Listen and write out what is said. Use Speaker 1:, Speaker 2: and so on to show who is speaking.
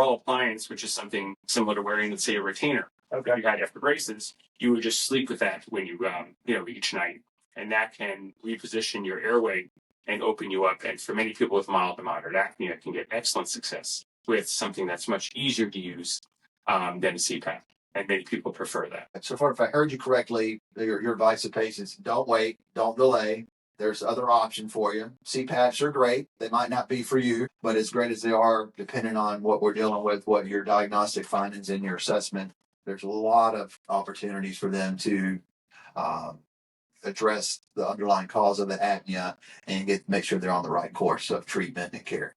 Speaker 1: overall appliance, which is something similar to wearing, let's say, a retainer.
Speaker 2: Okay.
Speaker 1: You had after braces, you would just sleep with that when you, each night. And that can reposition your airway and open you up. And for many people with mild to moderate apnea, can get excellent success with something that's much easier to use than a CPAP. And many people prefer that.
Speaker 2: So far, if I heard you correctly, your advice to patients, don't wait, don't delay. There's other option for you. CPAPs are great. They might not be for you, but as great as they are, depending on what we're dealing with, what your diagnostic findings in your assessment, there's a lot of opportunities for them to address the underlying cause of the apnea and make sure they're on the right course of treatment and care.